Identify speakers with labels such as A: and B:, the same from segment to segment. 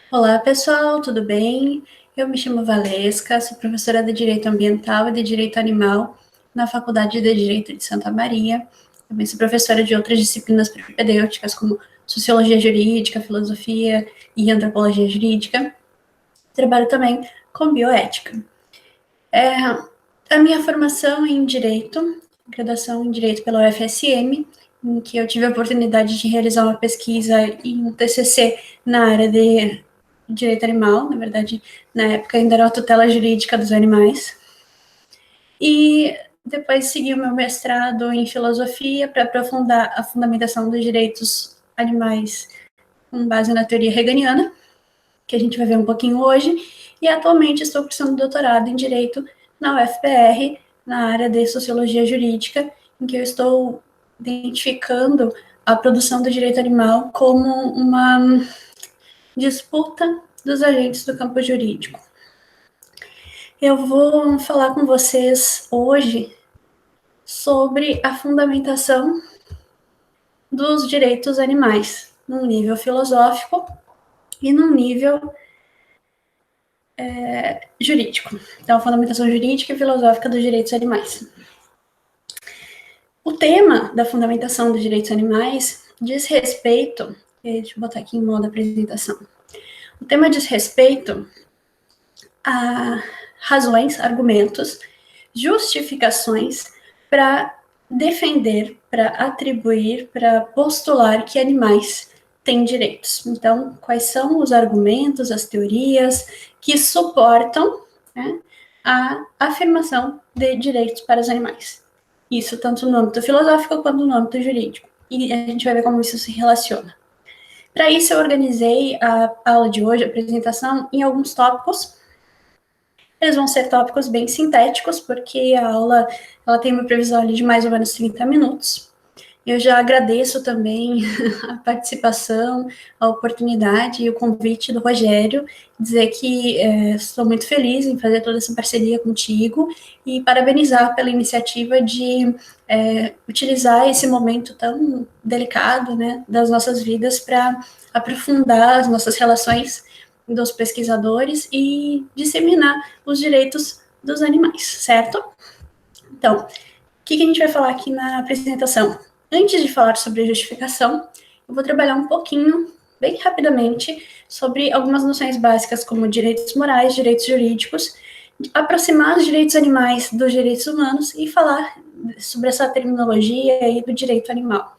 A: Olá, pessoal, tudo bem? Eu me chamo Valesca, sou professora de Direito Ambiental e de Direito Animal na Faculdade de Direito de Santa Maria. Também sou professora de outras disciplinas propedêuticas, como Sociologia Jurídica, Filosofia e Antropologia Jurídica. Trabalho também com bioética. A minha formação em Direito, graduação em Direito pela UFSM, em que eu tive a oportunidade de realizar uma pesquisa em um TCC na área de direito animal, na verdade, na época ainda era a tutela jurídica dos animais, e depois segui o meu mestrado em filosofia para aprofundar a fundamentação dos direitos animais com base na teoria hegeliana, que a gente vai ver um pouquinho hoje, e atualmente estou cursando doutorado em direito na UFPR, na área de sociologia jurídica, em que eu estou identificando a produção do direito animal como uma disputa dos agentes do campo jurídico. Eu vou falar com vocês hoje sobre a fundamentação dos direitos animais, num nível filosófico e num nível jurídico. Então, a fundamentação jurídica e filosófica dos direitos animais. O tema da fundamentação dos direitos animais diz respeito, deixa eu botar aqui em modo apresentação. O tema diz respeito a razões, argumentos, justificações para defender, para atribuir, para postular que animais têm direitos. Então, quais são os argumentos, as teorias que suportam, né, a afirmação de direitos para os animais? Isso tanto no âmbito filosófico quanto no âmbito jurídico. E a gente vai ver como isso se relaciona. Para isso, eu organizei a aula de hoje, a apresentação, em alguns tópicos. Eles vão ser tópicos bem sintéticos, porque a aula ela tem uma previsão ali de mais ou menos 30 minutos. Eu já agradeço também a participação, a oportunidade e o convite do Rogério, dizer que estou muito feliz em fazer toda essa parceria contigo e parabenizar pela iniciativa de utilizar esse momento tão delicado, né, das nossas vidas para aprofundar as nossas relações dos pesquisadores e disseminar os direitos dos animais, certo? Então, o que a gente vai falar aqui na apresentação? Antes de falar sobre a justificação, eu vou trabalhar um pouquinho, bem rapidamente, sobre algumas noções básicas como direitos morais, direitos jurídicos, aproximar os direitos animais dos direitos humanos e falar sobre essa terminologia aí do direito animal.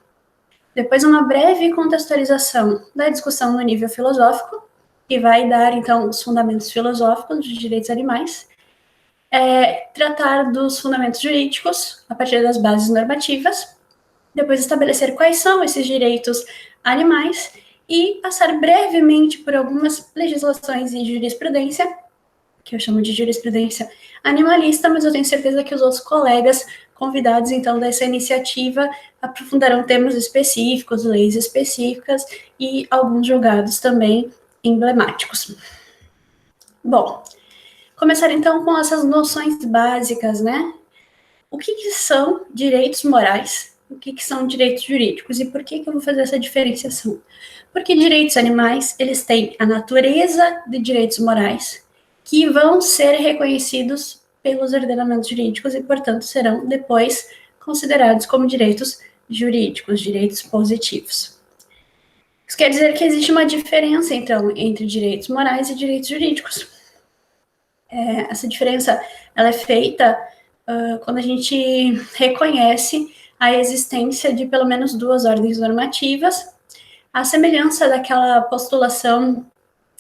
A: Depois, uma breve contextualização da discussão no nível filosófico, que vai dar, então, os fundamentos filosóficos dos direitos animais, tratar dos fundamentos jurídicos, a partir das bases normativas, depois estabelecer quais são esses direitos animais e passar brevemente por algumas legislações e jurisprudência, que eu chamo de jurisprudência animalista, mas eu tenho certeza que os outros colegas convidados, então, dessa iniciativa aprofundarão temas específicos, leis específicas e alguns julgados também emblemáticos. Bom, começar então com essas noções básicas, né? O que são direitos morais? O que são direitos jurídicos? E por que eu vou fazer essa diferenciação? Porque direitos animais, eles têm a natureza de direitos morais, que vão ser reconhecidos pelos ordenamentos jurídicos e, portanto, serão depois considerados como direitos jurídicos, direitos positivos. Isso quer dizer que existe uma diferença, então, entre direitos morais e direitos jurídicos. Essa diferença ela é feita quando a gente reconhece a existência de pelo menos duas ordens normativas, a semelhança daquela postulação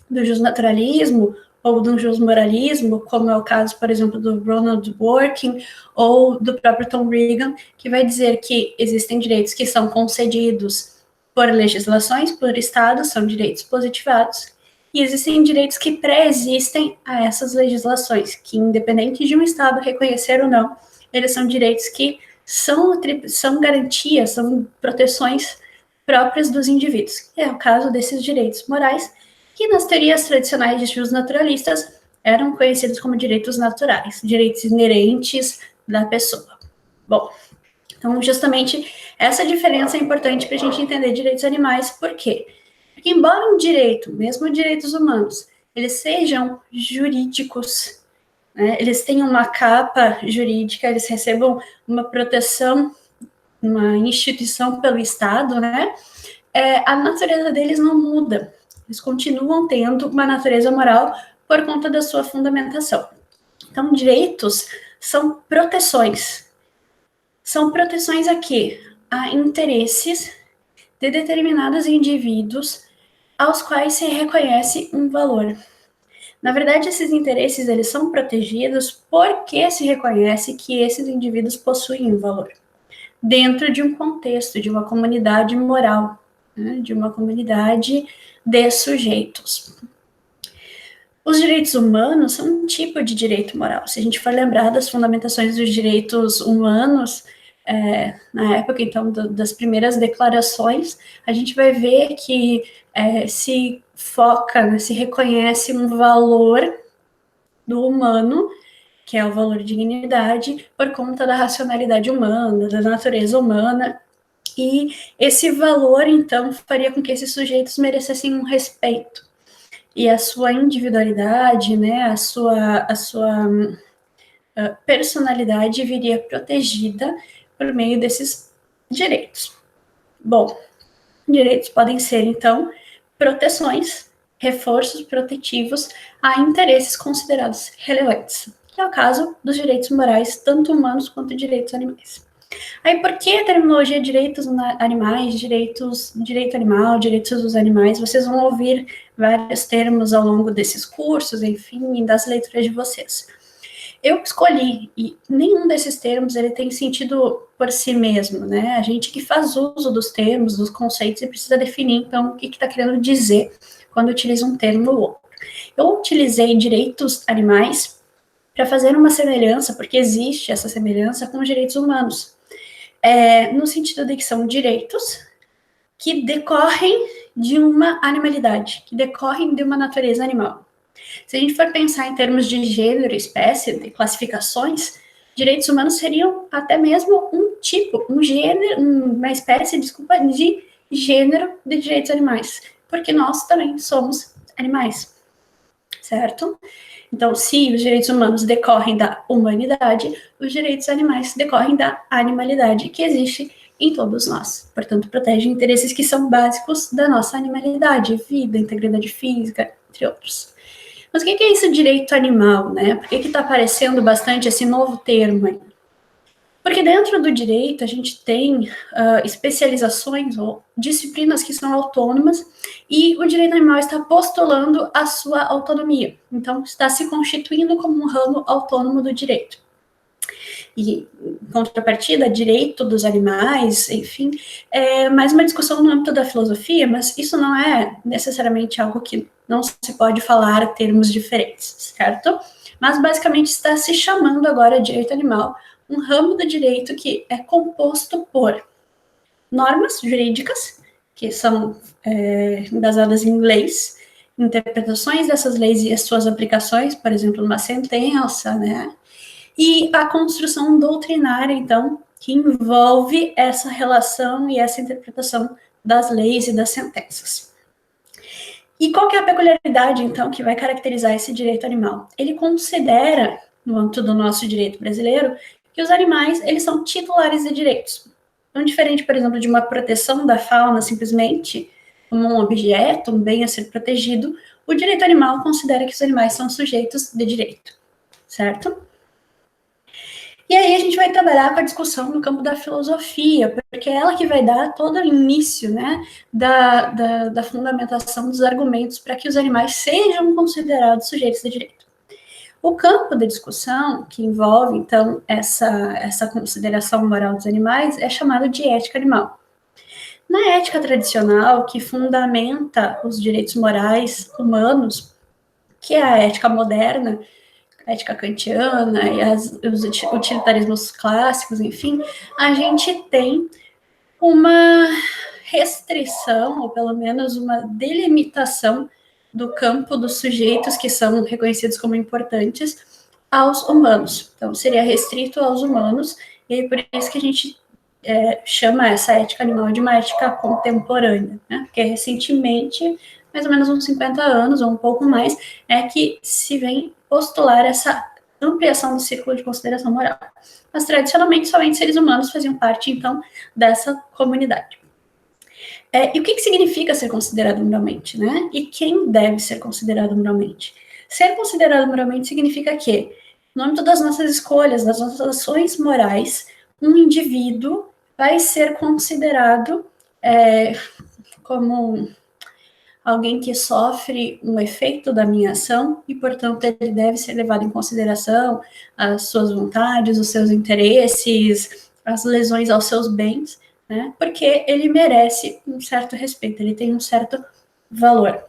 A: do justnaturalismo ou do justmoralismo, como é o caso, por exemplo, do Ronald Dworkin ou do próprio Tom Regan, que vai dizer que existem direitos que são concedidos por legislações, por estados, são direitos positivados, e existem direitos que pré-existem a essas legislações, que independente de um estado reconhecer ou não, eles são direitos que são garantias, são proteções próprias dos indivíduos. É o caso desses direitos morais, que nas teorias tradicionais de estudos naturalistas eram conhecidos como direitos naturais, direitos inerentes da pessoa. Bom, então justamente essa diferença é importante para a gente entender direitos animais, por quê? Porque embora um direito, mesmo direitos humanos, eles sejam jurídicos, né, eles tenham uma capa jurídica, eles recebam uma proteção, uma instituição pelo Estado, né, a natureza deles não muda. Eles continuam tendo uma natureza moral por conta da sua fundamentação. Então, direitos são proteções. São proteções a quê? A interesses de determinados indivíduos aos quais se reconhece um valor. Na verdade, esses interesses eles são protegidos porque se reconhece que esses indivíduos possuem um valor dentro de um contexto, de uma comunidade moral, né, de uma comunidade de sujeitos. Os direitos humanos são um tipo de direito moral. Se a gente for lembrar das fundamentações dos direitos humanos, na época, então, das primeiras declarações, a gente vai ver que se foca, né, se reconhece um valor do humano, que é o valor de dignidade, por conta da racionalidade humana, da natureza humana, e esse valor, então, faria com que esses sujeitos merecessem um respeito. E a sua individualidade, né, a sua personalidade viria protegida por meio desses direitos. Bom, direitos podem ser, então, proteções, reforços protetivos a interesses considerados relevantes, que é o caso dos direitos morais, tanto humanos quanto direitos animais. Aí, por que a terminologia direitos animais, direito animal, direitos dos animais? Vocês vão ouvir vários termos ao longo desses cursos, enfim, das leituras de vocês. Eu escolhi, e nenhum desses termos ele tem sentido por si mesmo, né? A gente que faz uso dos termos, dos conceitos, e precisa definir, então, o que está querendo dizer quando utiliza um termo ou outro. Eu utilizei direitos animais para fazer uma semelhança, porque existe essa semelhança com os direitos humanos, no sentido de que são direitos que decorrem de uma animalidade, que decorrem de uma natureza animal. Se a gente for pensar em termos de gênero, espécie, de classificações, direitos humanos seriam até mesmo um tipo, um gênero, uma espécie, desculpa, de gênero de direitos animais, porque nós também somos animais, certo? Então, se os direitos humanos decorrem da humanidade, os direitos animais decorrem da animalidade que existe em todos nós. Portanto, protege interesses que são básicos da nossa animalidade, vida, integridade física, entre outros. Mas o que é esse direito animal, né? Por que está aparecendo bastante esse novo termo aí? Porque dentro do direito a gente tem especializações ou disciplinas que são autônomas e o direito animal está postulando a sua autonomia. Então, está se constituindo como um ramo autônomo do direito. E, em contrapartida, direito dos animais, enfim, é mais uma discussão no âmbito da filosofia, mas isso não é necessariamente algo que não se pode falar termos diferentes, certo? Mas, basicamente, está se chamando agora direito animal um ramo do direito que é composto por normas jurídicas, que são baseadas em leis, interpretações dessas leis e as suas aplicações, por exemplo, numa sentença, né? E a construção doutrinária, então, que envolve essa relação e essa interpretação das leis e das sentenças. E qual que é a peculiaridade, então, que vai caracterizar esse direito animal? Ele considera, no âmbito do nosso direito brasileiro, que os animais, eles são titulares de direitos. Então, diferente, por exemplo, de uma proteção da fauna, simplesmente como um objeto, um bem a ser protegido, o direito animal considera que os animais são sujeitos de direito, certo? E aí a gente vai trabalhar com a discussão no campo da filosofia, porque é ela que vai dar todo o início, né, da fundamentação dos argumentos para que os animais sejam considerados sujeitos de direito. O campo da discussão, que envolve, então, essa consideração moral dos animais, é chamado de ética animal. Na ética tradicional, que fundamenta os direitos morais humanos, que é a ética moderna, a ética kantiana e os utilitarismos clássicos, enfim, a gente tem uma restrição, ou pelo menos uma delimitação do campo dos sujeitos que são reconhecidos como importantes aos humanos. Então, seria restrito aos humanos, e é por isso que a gente chama essa ética animal de uma ética contemporânea, né? Porque recentemente, mais ou menos uns 50 anos, ou um pouco mais, é que se vem postular essa ampliação do círculo de consideração moral. Mas, tradicionalmente, somente seres humanos faziam parte, então, dessa comunidade. E o que significa ser considerado moralmente, né? E quem deve ser considerado moralmente? Ser considerado moralmente significa que, no âmbito das nossas escolhas, das nossas ações morais, um indivíduo vai ser considerado como alguém que sofre um efeito da minha ação e, portanto, ele deve ser levado em consideração as suas vontades, os seus interesses, as lesões aos seus bens, né? Porque ele merece um certo respeito, ele tem um certo valor.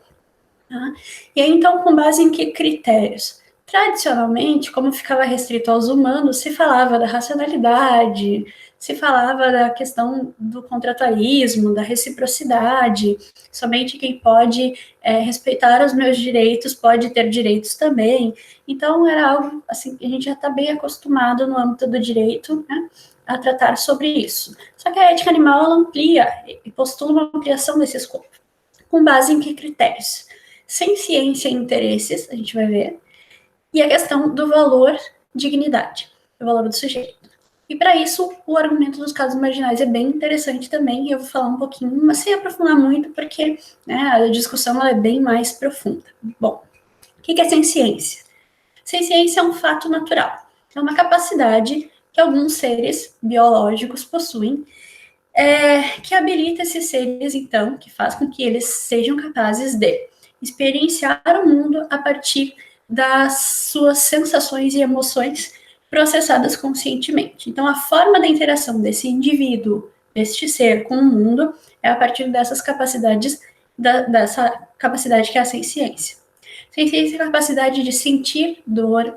A: Tá? E aí, então, com base em que critérios? Tradicionalmente, como ficava restrito aos humanos, se falava da racionalidade, se falava da questão do contratualismo, da reciprocidade, somente quem pode respeitar os meus direitos pode ter direitos também. Então, era algo assim que a gente já está bem acostumado no âmbito do direito, né, a tratar sobre isso. Só que a ética animal ela amplia e postula uma ampliação desse escopo. Com base em que critérios? Sem ciência e interesses, a gente vai ver, e a questão do valor, dignidade, o valor do sujeito. E para isso, o argumento dos casos marginais é bem interessante também, e eu vou falar um pouquinho, mas sem aprofundar muito, porque a discussão é bem mais profunda. Bom, o que é sem ciência? Sem ciência é um fato natural, é uma capacidade que alguns seres biológicos possuem, que habilita esses seres, então, que faz com que eles sejam capazes de experienciar o mundo a partir das suas sensações e emoções processadas conscientemente. Então, a forma da interação desse indivíduo, deste ser com o mundo, é a partir dessas capacidades, dessa capacidade que é a senciência. Senciência é a capacidade de sentir dor,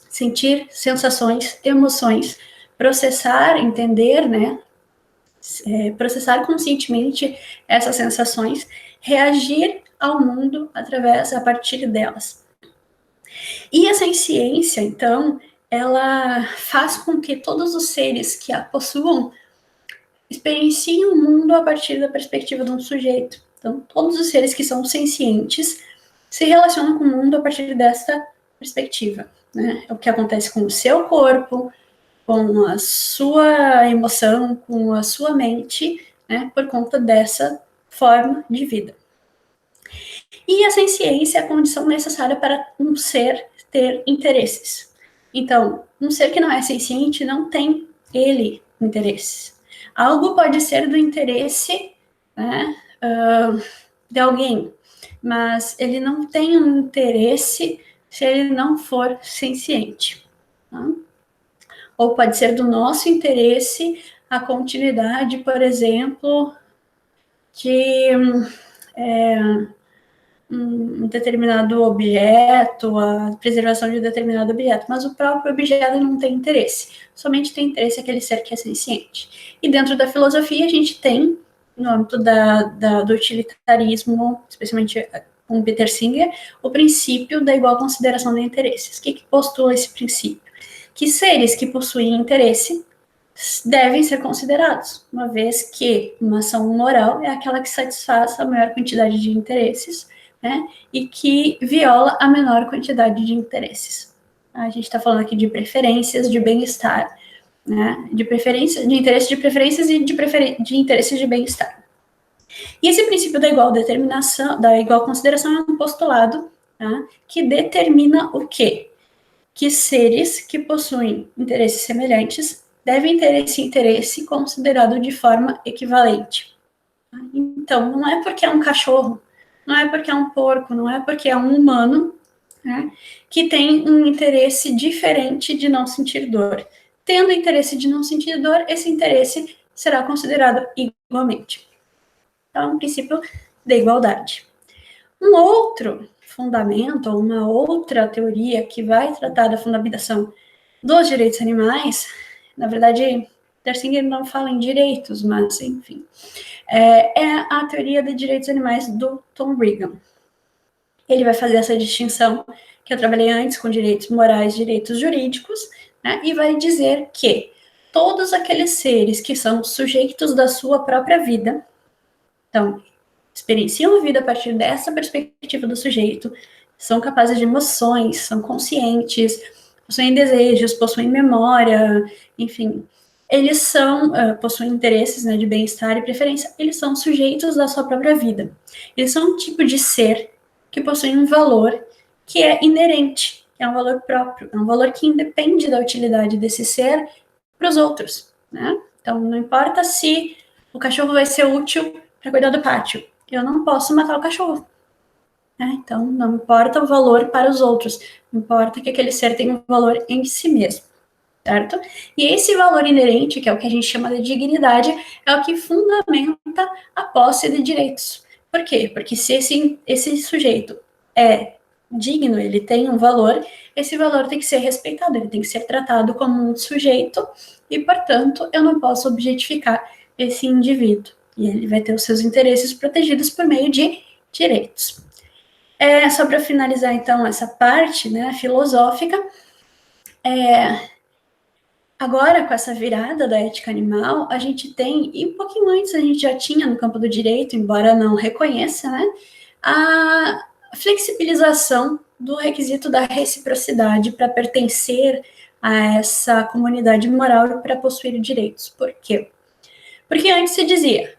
A: sentir sensações, emoções, processar, entender, né? Processar conscientemente essas sensações, reagir ao mundo a partir delas. E essa ciência, então, ela faz com que todos os seres que a possuam experienciem o mundo a partir da perspectiva de um sujeito. Então, todos os seres que são sencientes se relacionam com o mundo a partir dessa perspectiva, né? É o que acontece com o seu corpo, com a sua emoção, com a sua mente, né, por conta dessa forma de vida. E a senciência é a condição necessária para um ser ter interesses. Então, um ser que não é senciente não tem ele interesses. Algo pode ser do interesse, né, de alguém, mas ele não tem um interesse se ele não for senciente. Tá? Ou pode ser do nosso interesse a continuidade, por exemplo, de um determinado objeto, a preservação de um determinado objeto, mas o próprio objeto não tem interesse, somente tem interesse aquele ser que é senciente. E dentro da filosofia a gente tem, no âmbito do utilitarismo, especialmente com Peter Singer, o princípio da igual consideração de interesses. O que postula esse princípio? Que seres que possuem interesse devem ser considerados, uma vez que uma ação moral é aquela que satisfaz a maior quantidade de interesses, né, e que viola a menor quantidade de interesses. A gente está falando aqui de preferências, de bem-estar, né, de preferência, de interesse de preferências e de interesses de bem-estar. E esse princípio da igual determinação, da igual consideração é um postulado, tá, que determina o quê? Que seres que possuem interesses semelhantes devem ter esse interesse considerado de forma equivalente. Então, não é porque é um cachorro, não é porque é um porco, não é porque é um humano, né, que tem um interesse diferente de não sentir dor. Tendo interesse de não sentir dor, esse interesse será considerado igualmente. Então, é um princípio da igualdade. Um outro fundamento, ou uma outra teoria que vai tratar da fundamentação dos direitos animais, na verdade, Dersinger não fala em direitos, mas, enfim, é a teoria de direitos animais do Tom Regan. Ele vai fazer essa distinção que eu trabalhei antes com direitos morais e direitos jurídicos, né, e vai dizer que todos aqueles seres que são sujeitos da sua própria vida, então, experienciam a vida a partir dessa perspectiva do sujeito, são capazes de emoções, são conscientes, possuem desejos, possuem memória, enfim, eles são, possuem interesses, né, de bem-estar e preferência, eles são sujeitos da sua própria vida. Eles são um tipo de ser que possui um valor que é inerente, que é um valor próprio, é um valor que independe da utilidade desse ser para os outros, né? Então, não importa se o cachorro vai ser útil para cuidar do pátio, eu não posso matar o cachorro. Né? Então, não importa o valor para os outros, importa que aquele ser tenha um valor em si mesmo, certo? E esse valor inerente, que é o que a gente chama de dignidade, é o que fundamenta a posse de direitos. Por quê? Porque se esse sujeito é digno, ele tem um valor, esse valor tem que ser respeitado, ele tem que ser tratado como um sujeito e, portanto, eu não posso objetificar esse indivíduo. E ele vai ter os seus interesses protegidos por meio de direitos. Só para finalizar, então, essa parte, né, filosófica, agora, com essa virada da ética animal, a gente tem, e um pouquinho antes a gente já tinha no campo do direito, embora não reconheça, né, a flexibilização do requisito da reciprocidade para pertencer a essa comunidade moral e para possuir direitos. Por quê? Porque antes se dizia,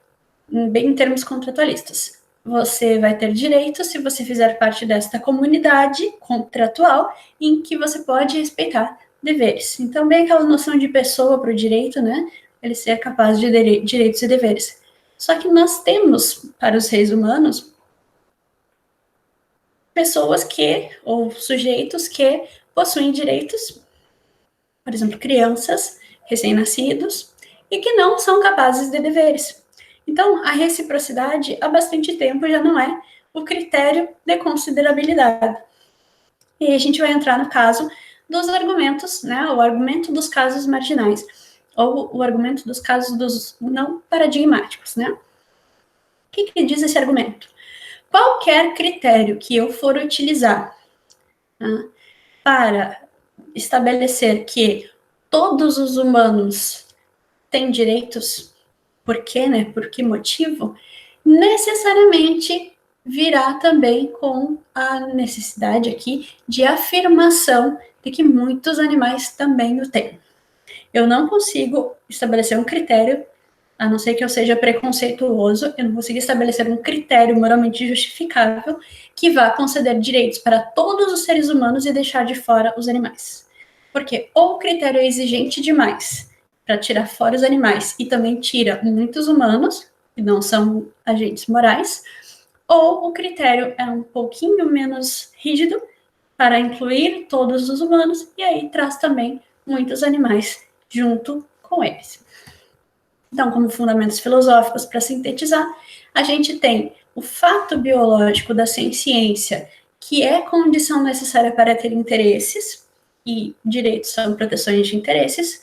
A: bem em termos contratualistas, você vai ter direitos se você fizer parte desta comunidade contratual em que você pode respeitar deveres. Então, bem aquela noção de pessoa para o direito, né? Ele ser capaz de direitos e deveres. Só que nós temos, para os seres humanos, pessoas ou sujeitos que possuem direitos, por exemplo, crianças, recém-nascidos, e que não são capazes de deveres. Então, a reciprocidade, há bastante tempo, já não é o critério de considerabilidade. E aí a gente vai entrar no caso dos argumentos, né, o argumento dos casos marginais, ou o argumento dos casos dos não paradigmáticos, né? O que diz esse argumento? Qualquer critério que eu for utilizar, né, para estabelecer que todos os humanos têm direitos, por quê, né? Por que motivo? Necessariamente virá também com a necessidade aqui de afirmação de que muitos animais também o têm. Eu não consigo estabelecer um critério, a não ser que eu seja preconceituoso, eu não consigo estabelecer um critério moralmente justificável que vá conceder direitos para todos os seres humanos e deixar de fora os animais. Porque ou o critério é exigente demais para tirar fora os animais e também tira muitos humanos, que não são agentes morais, ou o critério é um pouquinho menos rígido para incluir todos os humanos e aí traz também muitos animais junto com eles. Então, como fundamentos filosóficos, para sintetizar, a gente tem o fato biológico da senciência, que é condição necessária para ter interesses, e direitos são proteções de interesses,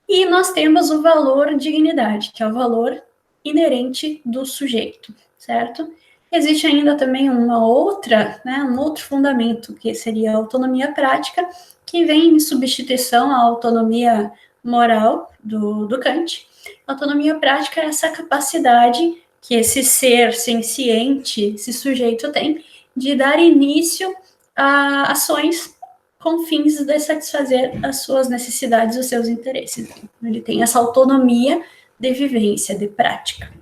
A: e nós temos o valor dignidade, que é o valor inerente do sujeito, certo? Existe ainda também um outro fundamento, que seria a autonomia prática, que vem em substituição à autonomia moral do Kant. A autonomia prática é essa capacidade que esse ser senciente, esse sujeito tem, de dar início a ações com fins de satisfazer as suas necessidades, os seus interesses. Ele tem essa autonomia de vivência, de prática.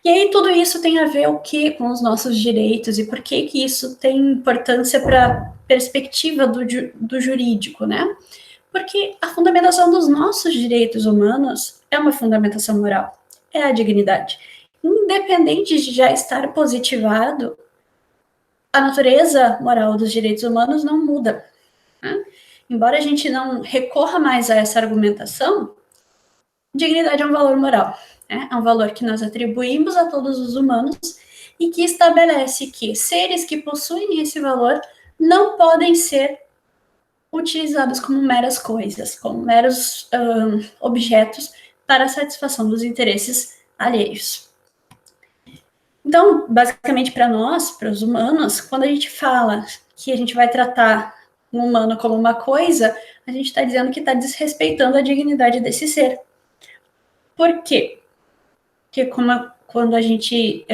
A: E aí tudo isso tem a ver o que com os nossos direitos e por que isso tem importância para a perspectiva do jurídico, né? Porque a fundamentação dos nossos direitos humanos é uma fundamentação moral, é a dignidade. Independente de já estar positivado, a natureza moral dos direitos humanos não muda. Né? Embora a gente não recorra mais a essa argumentação, dignidade é um valor moral. Né? É um valor que nós atribuímos a todos os humanos e que estabelece que seres que possuem esse valor não podem ser utilizados como meras coisas, como meros objetos para a satisfação dos interesses alheios. Então, basicamente, para nós, para os humanos, quando a gente fala que a gente vai tratar um humano como uma coisa, a gente está dizendo que está desrespeitando a dignidade desse ser. Por quê? Porque quando a gente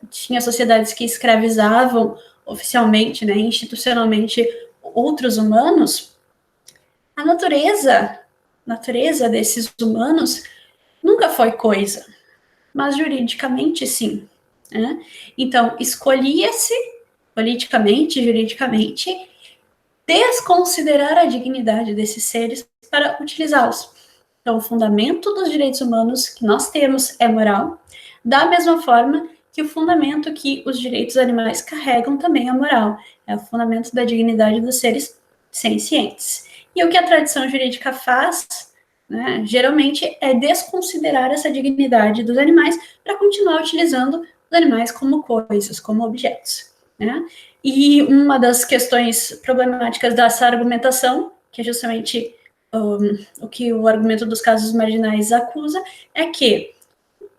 A: tinha sociedades que escravizavam oficialmente, né, institucionalmente, outros humanos, a natureza desses humanos nunca foi coisa, mas juridicamente sim. Né? Então, escolhia-se politicamente, juridicamente, desconsiderar a dignidade desses seres para utilizá-los. Então, o fundamento dos direitos humanos que nós temos é moral, da mesma forma que o fundamento que os direitos animais carregam também é moral, é o fundamento da dignidade dos seres sencientes. E o que a tradição jurídica faz, né, geralmente, é desconsiderar essa dignidade dos animais para continuar utilizando os animais como coisas, como objetos. Né? E uma das questões problemáticas dessa argumentação, que é justamente o que o argumento dos casos marginais acusa, é que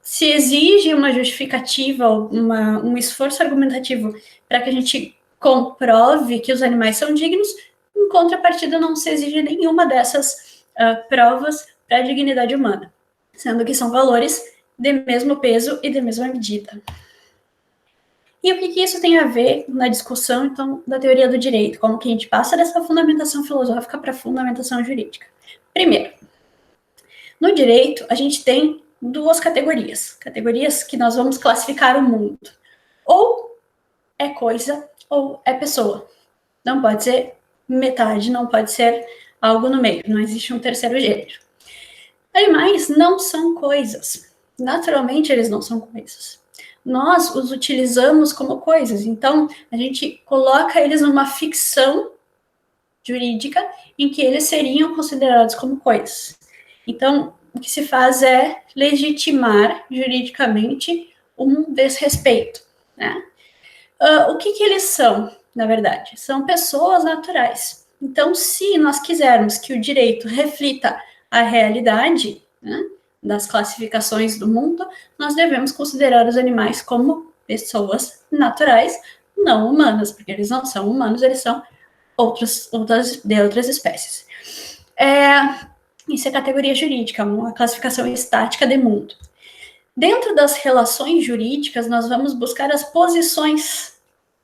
A: se exige uma justificativa, um esforço argumentativo para que a gente comprove que os animais são dignos, em contrapartida não se exige nenhuma dessas provas para a dignidade humana, sendo que são valores de mesmo peso e de mesma medida. E o que isso tem a ver na discussão, então, da teoria do direito? Como que a gente passa dessa fundamentação filosófica para a fundamentação jurídica? Primeiro, no direito, a gente tem duas categorias que nós vamos classificar o mundo. Ou é coisa, ou é pessoa. Não pode ser metade, não pode ser algo no meio, não existe um terceiro gênero. Animais não são coisas. Naturalmente, eles não são coisas. Nós os utilizamos como coisas, então a gente coloca eles numa ficção jurídica em que eles seriam considerados como coisas. Então, o que se faz é legitimar juridicamente um desrespeito. Né? O que eles são, na verdade? São pessoas naturais. Então, se nós quisermos que o direito reflita a realidade, né, das classificações do mundo, nós devemos considerar os animais como pessoas naturais, não humanas, porque eles não são humanos, eles são de outras espécies. Isso é categoria jurídica, uma classificação estática de mundo. Dentro das relações jurídicas, nós vamos buscar as posições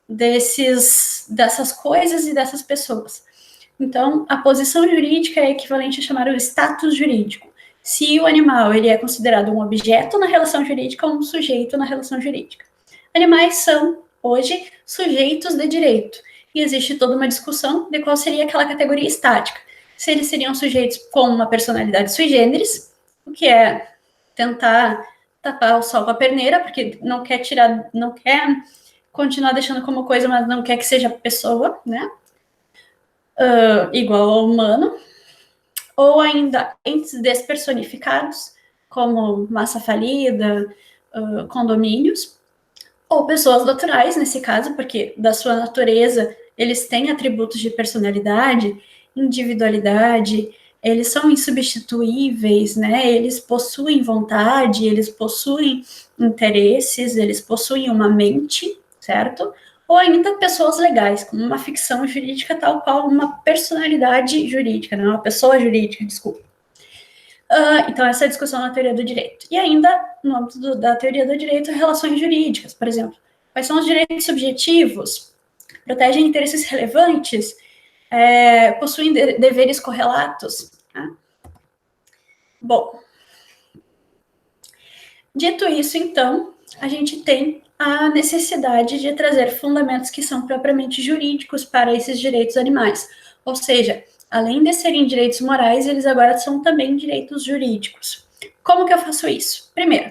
A: dessas coisas e dessas pessoas. Então, a posição jurídica é equivalente a chamar o status jurídico. Se o animal ele é considerado um objeto na relação jurídica ou um sujeito na relação jurídica. Animais são, hoje, sujeitos de direito. E existe toda uma discussão de qual seria aquela categoria estática. Se eles seriam sujeitos com uma personalidade sui generis, o que é tentar tapar o sol com a perneira, porque não quer continuar deixando como coisa, mas não quer que seja pessoa, né? Igual ao humano, ou ainda entes despersonificados, como massa falida, condomínios, ou pessoas naturais, nesse caso, porque da sua natureza eles têm atributos de personalidade, individualidade, eles são insubstituíveis, né? Eles possuem vontade, eles possuem interesses, eles possuem uma mente, certo? Ou ainda pessoas legais, como uma ficção jurídica, tal qual uma personalidade jurídica, né? Uma pessoa jurídica, desculpa. Então, essa é a discussão na teoria do direito. E ainda, no âmbito da teoria do direito, relações jurídicas, por exemplo. Quais são os direitos subjetivos? Protegem interesses relevantes? Possuem deveres correlatos? Né? Bom, dito isso, então, a gente tem a necessidade de trazer fundamentos que são propriamente jurídicos para esses direitos animais. Ou seja, além de serem direitos morais, eles agora são também direitos jurídicos. Como que eu faço isso? Primeiro,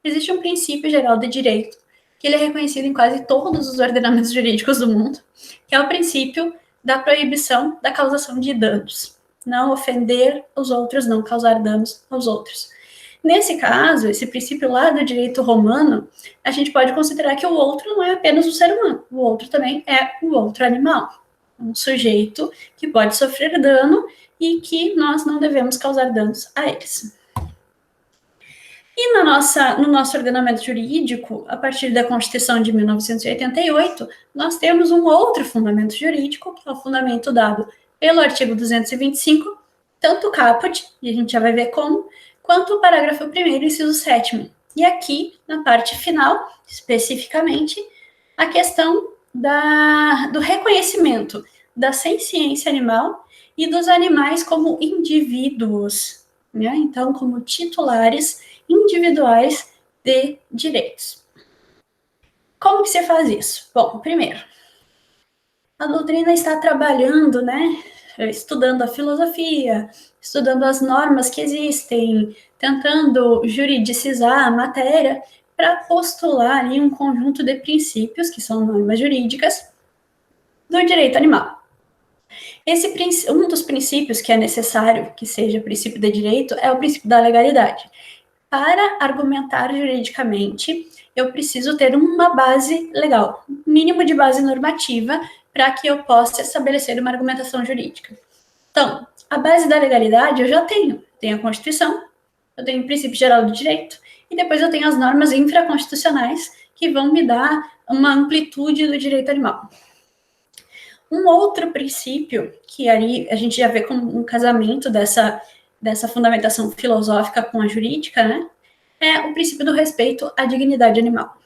A: existe um princípio geral de direito, que ele é reconhecido em quase todos os ordenamentos jurídicos do mundo, que é o princípio da proibição da causação de danos. Não ofender os outros, não causar danos aos outros. Nesse caso, esse princípio lá do direito romano, a gente pode considerar que o outro não é apenas o ser humano, o outro também é o outro animal, um sujeito que pode sofrer dano e que nós não devemos causar danos a eles. E no nosso ordenamento jurídico, a partir da Constituição de 1988, nós temos um outro fundamento jurídico, que é o fundamento dado pelo artigo 225, tanto o caput, e a gente já vai ver como, quanto o parágrafo 1º, inciso 7º. E aqui, na parte final, especificamente, a questão do reconhecimento da senciência animal e dos animais como indivíduos, né? Então, como titulares individuais de direitos. Como que se faz isso? Bom, primeiro, a doutrina está trabalhando, né, estudando a filosofia, estudando as normas que existem, tentando juridicizar a matéria para postular ali um conjunto de princípios, que são normas jurídicas, do direito animal. Um dos princípios que é necessário que seja princípio de direito é o princípio da legalidade. Para argumentar juridicamente, eu preciso ter uma base legal, um mínimo de base normativa, para que eu possa estabelecer uma argumentação jurídica. Então, a base da legalidade eu já tenho. Tenho a Constituição, eu tenho o princípio geral do direito, e depois eu tenho as normas infraconstitucionais, que vão me dar uma amplitude do direito animal. Um outro princípio, que ali a gente já vê como um casamento dessa fundamentação filosófica com a jurídica, né, é o princípio do respeito à dignidade animal.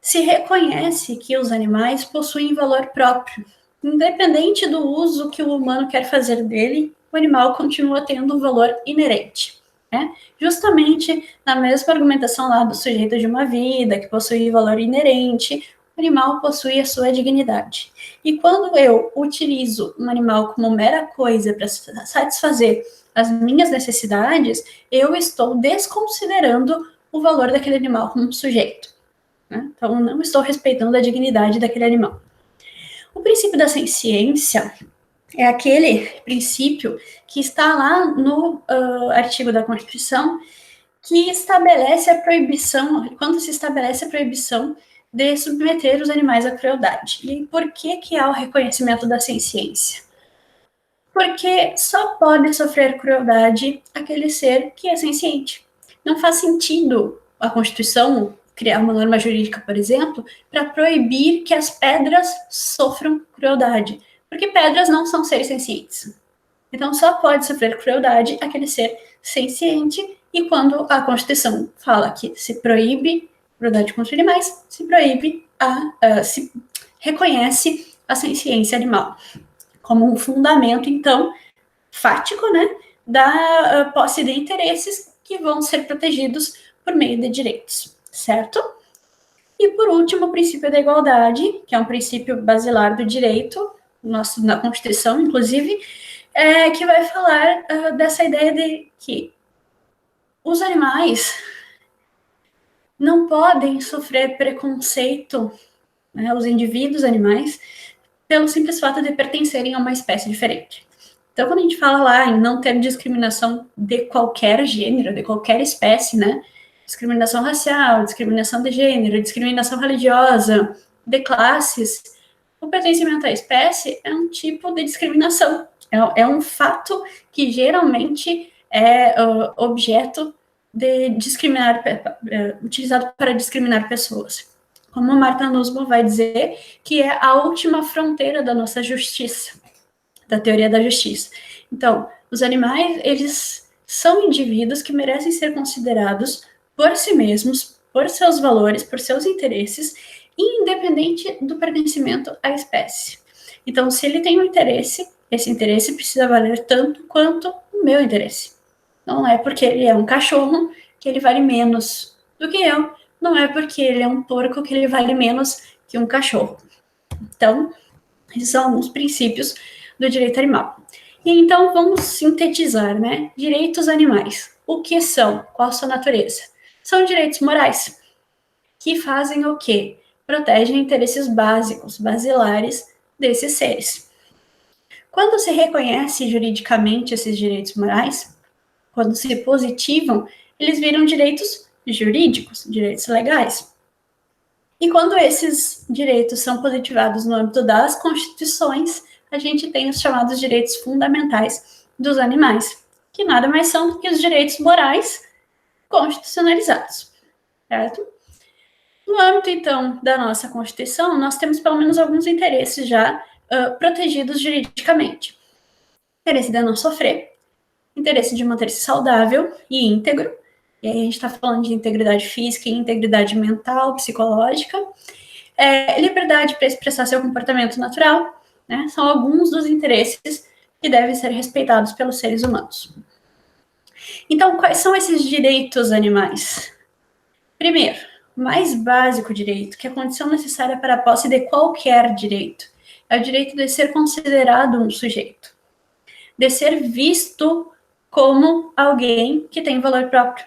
A: Se reconhece que os animais possuem valor próprio. Independente do uso que o humano quer fazer dele, o animal continua tendo um valor inerente. Né? Justamente na mesma argumentação lá do sujeito de uma vida, que possui valor inerente, o animal possui a sua dignidade. E quando eu utilizo um animal como mera coisa para satisfazer as minhas necessidades, eu estou desconsiderando o valor daquele animal como sujeito. Né? Então, não estou respeitando a dignidade daquele animal. O princípio da senciência é aquele princípio que está lá no artigo da Constituição que estabelece a proibição, quando se estabelece a proibição de submeter os animais à crueldade. E por que há o reconhecimento da senciência? Porque só pode sofrer crueldade aquele ser que é senciente. Não faz sentido a Constituição criar uma norma jurídica, por exemplo, para proibir que as pedras sofram crueldade, porque pedras não são seres sencientes. Então, só pode sofrer crueldade aquele ser senciente, e quando a Constituição fala que se proíbe crueldade contra animais, se proíbe se reconhece a senciência animal como um fundamento, então, fático, né, da posse de interesses que vão ser protegidos por meio de direitos, certo? E, por último, o princípio da igualdade, que é um princípio basilar do direito, na Constituição, inclusive, que vai falar dessa ideia de que os animais não podem sofrer preconceito, né, os indivíduos animais, pelo simples fato de pertencerem a uma espécie diferente. Então, quando a gente fala lá em não ter discriminação de qualquer gênero, de qualquer espécie, né? Discriminação racial, discriminação de gênero, discriminação religiosa, de classes, o pertencimento à espécie é um tipo de discriminação. É um fato que geralmente é objeto de discriminar, utilizado para discriminar pessoas. Como a Marta Nussbaum vai dizer, que é a última fronteira da nossa justiça, da teoria da justiça. Então, os animais, eles são indivíduos que merecem ser considerados por si mesmos, por seus valores, por seus interesses, independente do pertencimento à espécie. Então, se ele tem um interesse, esse interesse precisa valer tanto quanto o meu interesse. Não é porque ele é um cachorro que ele vale menos do que eu, não é porque ele é um porco que ele vale menos que um cachorro. Então, esses são alguns princípios do direito animal. E então, vamos sintetizar, né? Direitos animais. O que são? Qual a sua natureza? São direitos morais, que fazem o quê? Protegem interesses básicos, basilares desses seres. Quando se reconhece juridicamente esses direitos morais, quando se positivam, eles viram direitos jurídicos, direitos legais. E quando esses direitos são positivados no âmbito das constituições, a gente tem os chamados direitos fundamentais dos animais, que nada mais são do que os direitos morais constitucionalizados, certo? No âmbito, então, da nossa Constituição, nós temos pelo menos alguns interesses já protegidos juridicamente. interesse de não sofrer, interesse de manter-se saudável e íntegro, e aí a gente está falando de integridade física e integridade mental, psicológica, liberdade para expressar seu comportamento natural, né? São alguns dos interesses que devem ser respeitados pelos seres humanos. Então, quais são esses direitos animais? Primeiro, o mais básico direito, que é a condição necessária para a posse de qualquer direito, é o direito de ser considerado um sujeito, de ser visto como alguém que tem valor próprio,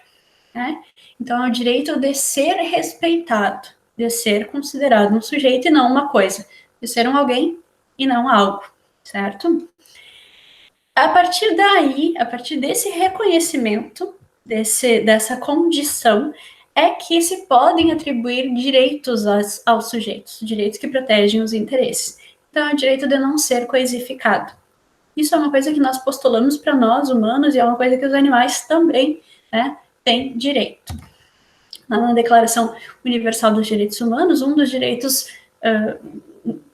A: né? Então, é o direito de ser respeitado, de ser considerado um sujeito e não uma coisa, de ser um alguém e não algo, certo? A partir daí, a partir desse reconhecimento, dessa condição, é que se podem atribuir direitos aos sujeitos, direitos que protegem os interesses. Então, é o direito de não ser coisificado. Isso é uma coisa que nós postulamos para nós, humanos, e é uma coisa que os animais também, né, têm direito. Na Declaração Universal dos Direitos Humanos, um dos direitos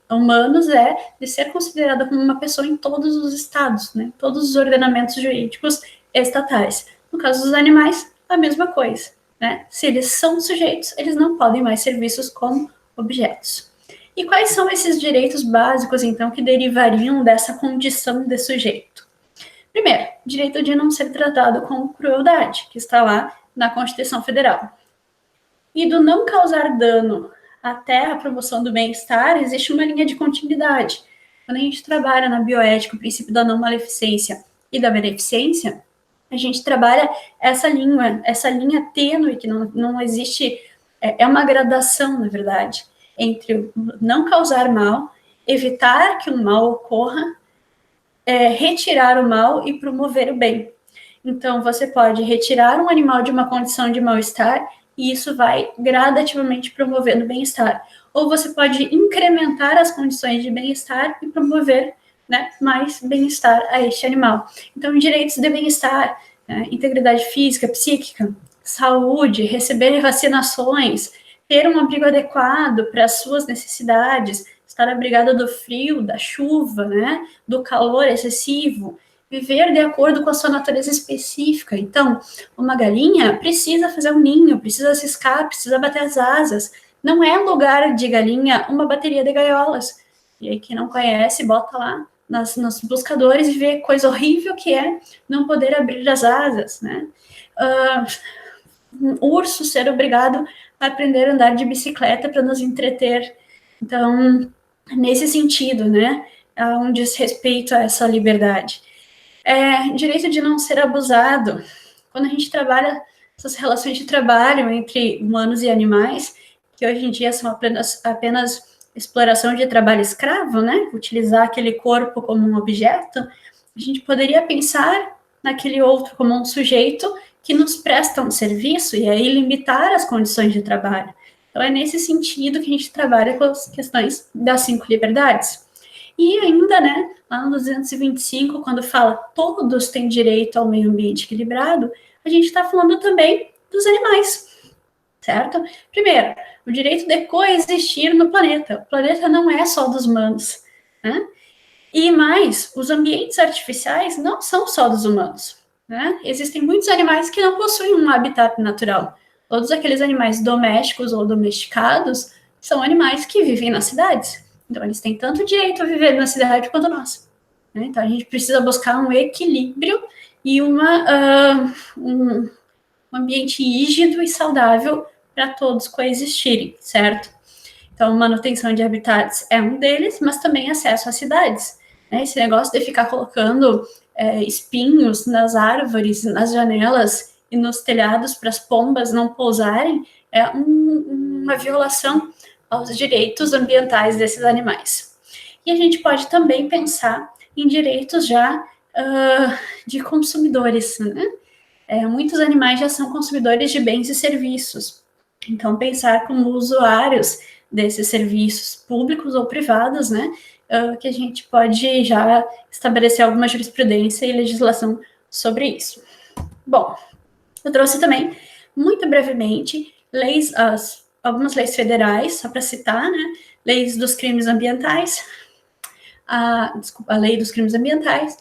A: humanos é de ser considerado como uma pessoa em todos os estados, né, todos os ordenamentos jurídicos estatais. No caso dos animais, a mesma coisa, né? Se eles são sujeitos, eles não podem mais ser vistos como objetos. E quais são esses direitos básicos, então, que derivariam dessa condição de sujeito? Primeiro, direito de não ser tratado com crueldade, que está lá na Constituição Federal. E do não causar dano até a promoção do bem-estar, existe uma linha de continuidade. Quando a gente trabalha na bioética, o princípio da não maleficência e da beneficência, a gente trabalha essa linha tênue, que não existe, é uma gradação, na verdade, entre não causar mal, evitar que o mal ocorra, retirar o mal e promover o bem. Então, você pode retirar um animal de uma condição de mal-estar e isso vai gradativamente promovendo bem-estar. Ou você pode incrementar as condições de bem-estar e promover, né, mais bem-estar a este animal. Então, direitos de bem-estar, né, integridade física, psíquica, saúde, receber vacinações, ter um abrigo adequado para as suas necessidades, estar abrigado do frio, da chuva, né, do calor excessivo, viver de acordo com a sua natureza específica. Então, uma galinha precisa fazer um ninho, precisa ciscar, precisa bater as asas. Não é lugar de galinha uma bateria de gaiolas. E aí, quem não conhece, bota lá nos buscadores e vê coisa horrível que é não poder abrir as asas, né? Um urso ser obrigado a aprender a andar de bicicleta para nos entreter. Então, nesse sentido, né, há um desrespeito a essa liberdade. Direito de não ser abusado. Quando a gente trabalha essas relações de trabalho entre humanos e animais, que hoje em dia são apenas exploração de trabalho escravo, né? Utilizar aquele corpo como um objeto, a gente poderia pensar naquele outro como um sujeito que nos presta um serviço e aí limitar as condições de trabalho. Então, é nesse sentido que a gente trabalha com as questões das 5 liberdades. E ainda, né, lá no 225, quando fala todos têm direito ao meio ambiente equilibrado, a gente está falando também dos animais, certo? Primeiro, o direito de coexistir no planeta. O planeta não é só dos humanos, né? E mais, os ambientes artificiais não são só dos humanos, né? Existem muitos animais que não possuem um habitat natural. Todos aqueles animais domésticos ou domesticados são animais que vivem nas cidades. Então, eles têm tanto direito a viver na cidade quanto nós, né? Então, a gente precisa buscar um equilíbrio e um ambiente rígido e saudável para todos coexistirem, certo? Então, manutenção de habitats é um deles, mas também acesso às cidades, né? Esse negócio de ficar colocando espinhos nas árvores, nas janelas e nos telhados para as pombas não pousarem é uma violação aos direitos ambientais desses animais. E a gente pode também pensar em direitos já de consumidores, né? Muitos animais já são consumidores de bens e serviços. Então, pensar como usuários desses serviços públicos ou privados, né? Que a gente pode já estabelecer alguma jurisprudência e legislação sobre isso. Bom, eu trouxe também, muito brevemente, algumas leis federais, só para citar, né? Leis dos crimes ambientais, a lei dos crimes ambientais,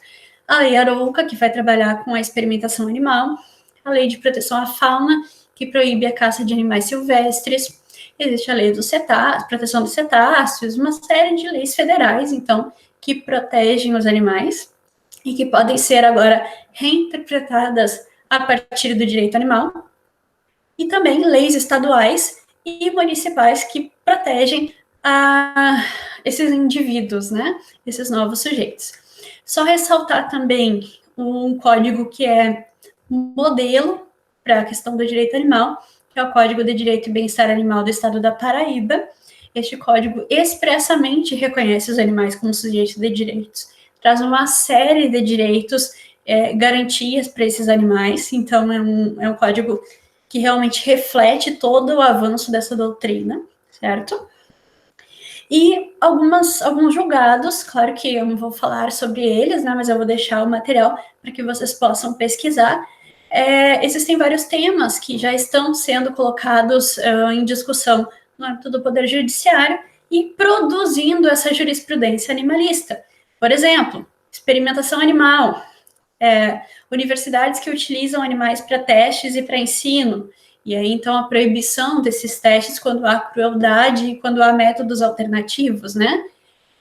A: a Lei Arouca, que vai trabalhar com a experimentação animal, a Lei de Proteção à Fauna, que proíbe a caça de animais silvestres, existe a Lei do cetáceo, proteção dos cetáceos, uma série de leis federais, então, que protegem os animais e que podem ser agora reinterpretadas a partir do direito animal, e também leis estaduais e municipais que protegem esses indivíduos, né, esses novos sujeitos. Só ressaltar também um código que é um modelo para a questão do direito animal, que é o Código de Direito e Bem-Estar Animal do Estado da Paraíba. Este código expressamente reconhece os animais como sujeitos de direitos, traz uma série de direitos, garantias para esses animais, então é um código que realmente reflete todo o avanço dessa doutrina, certo? E alguns julgados, claro que eu não vou falar sobre eles, né, mas eu vou deixar o material para que vocês possam pesquisar. Existem vários temas que já estão sendo colocados em discussão no âmbito do Poder Judiciário e produzindo essa jurisprudência animalista. Por exemplo, experimentação animal, universidades que utilizam animais para testes e para ensino, e aí, então, a proibição desses testes quando há crueldade e quando há métodos alternativos, né?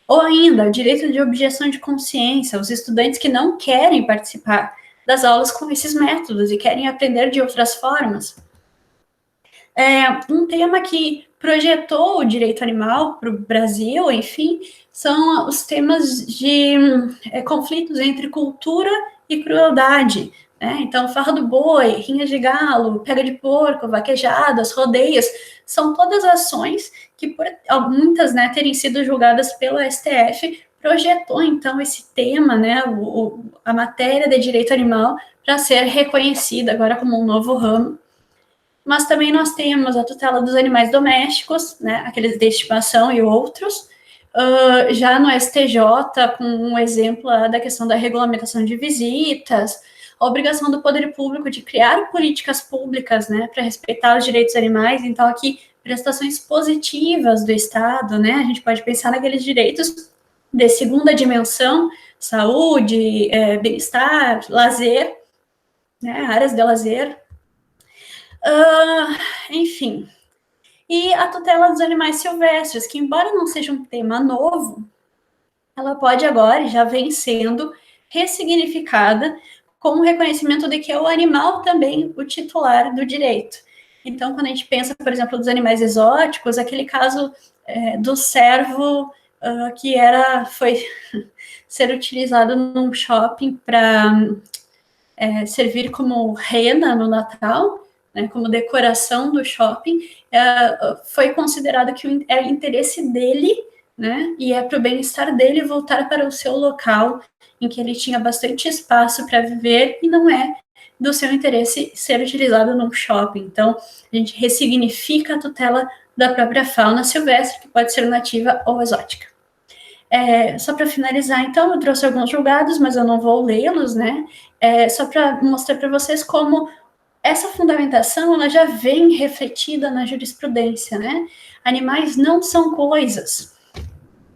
A: Ou ainda, o direito de objeção de consciência, os estudantes que não querem participar das aulas com esses métodos e querem aprender de outras formas. Um tema que projetou o direito animal para o Brasil, enfim, são os temas de conflitos entre cultura e crueldade, né? Então, farra do boi, rinha de galo, pega de porco, vaquejadas, rodeios, são todas ações que, por muitas, né, terem sido julgadas pelo STF, projetou, então, esse tema, né, a matéria de direito animal, para ser reconhecida agora como um novo ramo. Mas também nós temos a tutela dos animais domésticos, né, aqueles de estimação e outros, já no STJ, com um exemplo da questão da regulamentação de visitas, a obrigação do poder público de criar políticas públicas, né, para respeitar os direitos animais. Então, aqui, prestações positivas do Estado, né, a gente pode pensar naqueles direitos de segunda dimensão, saúde, bem-estar, lazer, né, áreas de lazer, enfim. E a tutela dos animais silvestres, que embora não seja um tema novo, ela pode agora, e já vem sendo ressignificada com o reconhecimento de que é o animal também o titular do direito. Então, quando a gente pensa, por exemplo, dos animais exóticos, aquele caso do cervo que foi ser utilizado num shopping para servir como rena no Natal, né, como decoração do shopping, foi considerado que é interesse dele, né, e é para o bem-estar dele voltar para o seu local, em que ele tinha bastante espaço para viver, e não é do seu interesse ser utilizado num shopping. Então, a gente ressignifica a tutela da própria fauna silvestre, que pode ser nativa ou exótica. Só para finalizar, então, eu trouxe alguns julgados, mas eu não vou lê-los, né? Só para mostrar para vocês como essa fundamentação ela já vem refletida na jurisprudência, né? Animais não são coisas,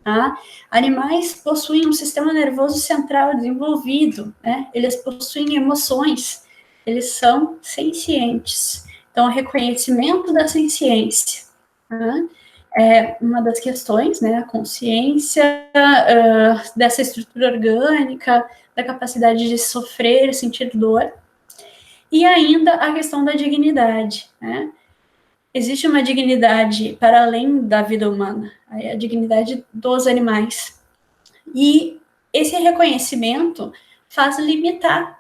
A: tá? Animais possuem um sistema nervoso central desenvolvido, né? Eles possuem emoções, eles são sencientes. Então, o reconhecimento da senciência, tá? É uma das questões, né? A consciência dessa estrutura orgânica, da capacidade de sofrer, sentir dor. E ainda a questão da dignidade, né? Existe uma dignidade para além da vida humana, a dignidade dos animais. E esse reconhecimento faz limitar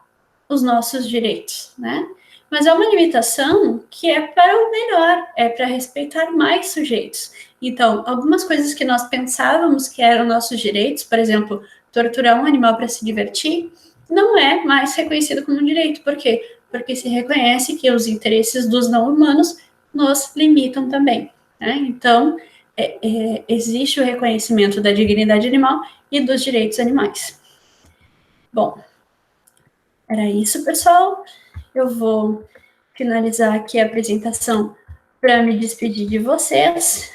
A: os nossos direitos, né? Mas é uma limitação que é para o melhor, é para respeitar mais sujeitos. Então, algumas coisas que nós pensávamos que eram nossos direitos, por exemplo, torturar um animal para se divertir, não é mais reconhecido como um direito. Por quê? Porque se reconhece que os interesses dos não-humanos nos limitam também, né? Então, existe o reconhecimento da dignidade animal e dos direitos animais. Bom, era isso, pessoal. Eu vou finalizar aqui a apresentação para me despedir de vocês.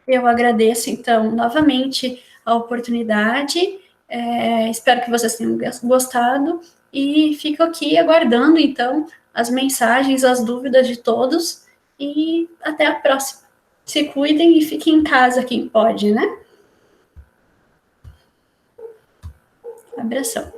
A: Eu agradeço, então, novamente a oportunidade Espero que vocês tenham gostado e fico aqui aguardando, então, as mensagens, as dúvidas de todos e até a próxima. Se cuidem e fiquem em casa quem pode, né? Abração.